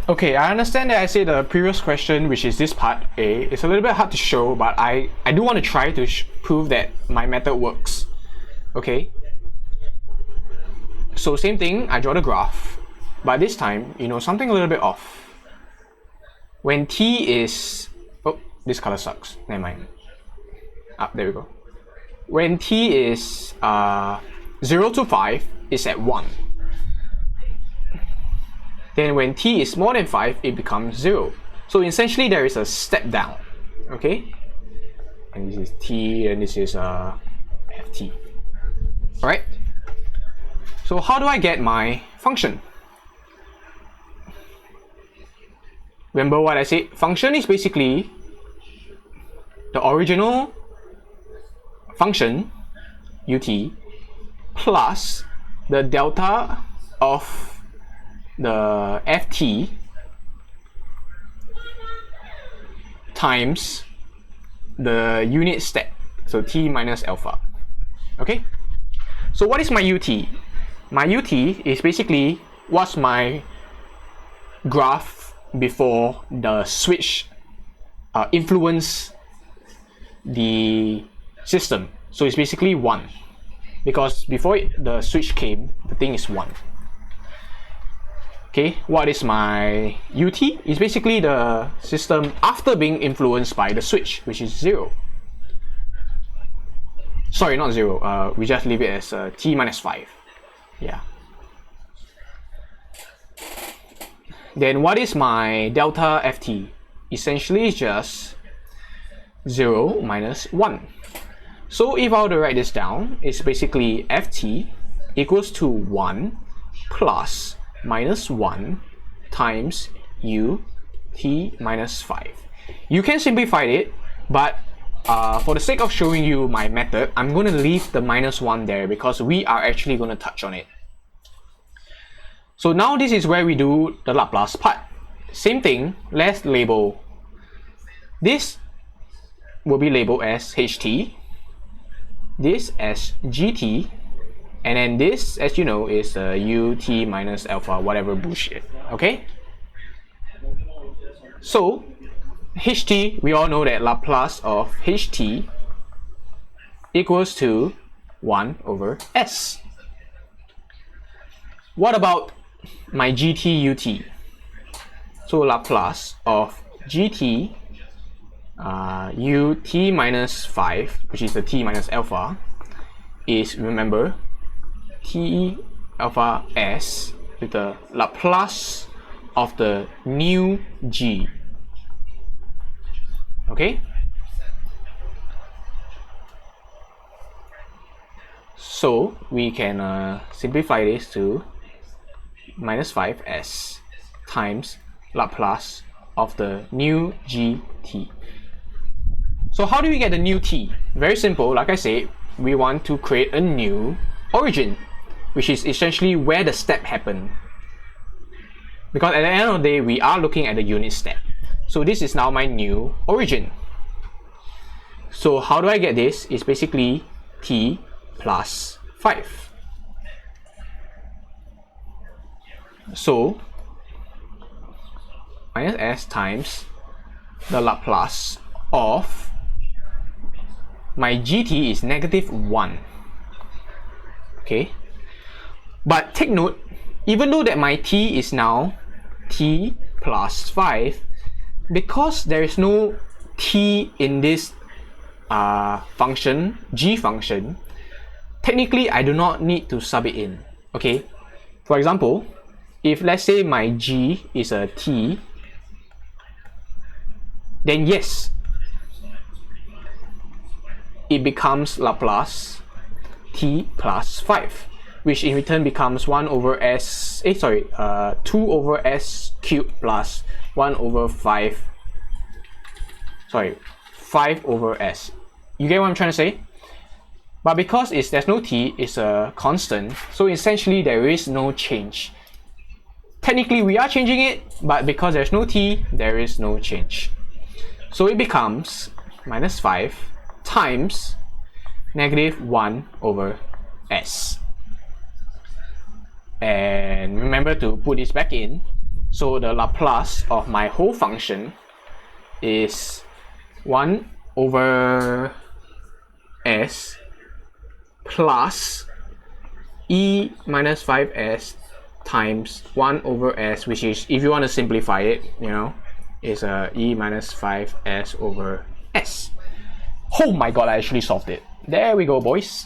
Okay, I understand that I say the previous question, which is this part A, is a little bit hard to show, but I do want to try to prove that my method works. Okay. So same thing, I draw the graph, but this time, something a little bit off. When t is, oh, this color sucks, never mind. There we go. When t is 0 to 5, it's at 1. Then when t is more than 5, it becomes 0. So essentially there is a step down, okay? And this is t, and this is ft. Alright? So how do I get my function? Remember what I said? Function is basically the original function, ut, plus the delta of the ft times the unit step, so t minus alpha. Okay, so what is my ut? My ut is basically what's my graph before the switch influence the system. So it's basically 1, because before the switch came, the thing is 1. Okay, what is my ut? It's basically the system after being influenced by the switch, which is 0. Sorry, not 0. We just leave it as t minus 5. Yeah. Then what is my delta ft? Essentially it's just 0 minus 1. So if I were to write this down, it's basically ft equals to 1 plus minus 1 times u t minus 5. You can simplify it, but for the sake of showing you my method, I'm going to leave the minus 1 there because we are actually going to touch on it. So now this is where we do the Laplace part. Same thing, let's label. This will be labeled as ht, this as gt, and then this, as you know, is ut minus alpha, whatever bullshit. Okay? So ht, we all know that Laplace of ht equals to 1 over s. What about my gt ut? So Laplace of gt ut minus 5, which is the t minus alpha, is, remember, t alpha s with the Laplace of the new g. Okay? So we can simplify this to minus 5s times Laplace of the new gt. So how do we get the new t? Very simple. Like I said, we want to create a new origin, which is essentially where the step happened. Because at the end of the day, we are looking at the unit step. So this is now my new origin. So how do I get this? It's basically t plus 5. So minus s times the Laplace of my gt is negative 1. Okay, but take note, even though that my t is now t plus 5, because there is no t in this function, g function, technically I do not need to sub it in. Okay, for example, if let's say my g is a t, then yes, it becomes Laplace t plus 5, which in return becomes 1 over s, 2 over s cubed plus 1 over 5 over s. You get what I'm trying to say? But because there's no t, it's a constant, so essentially there is no change. Technically we are changing it, but because there's no t, there is no change. So it becomes minus 5 times negative 1 over s. And remember to put this back in. So the Laplace of my whole function is 1 over s plus e minus 5s times 1 over s, which is, if you want to simplify it, you know, is e minus 5s over s. Oh my god, I actually solved it. There we go, boys.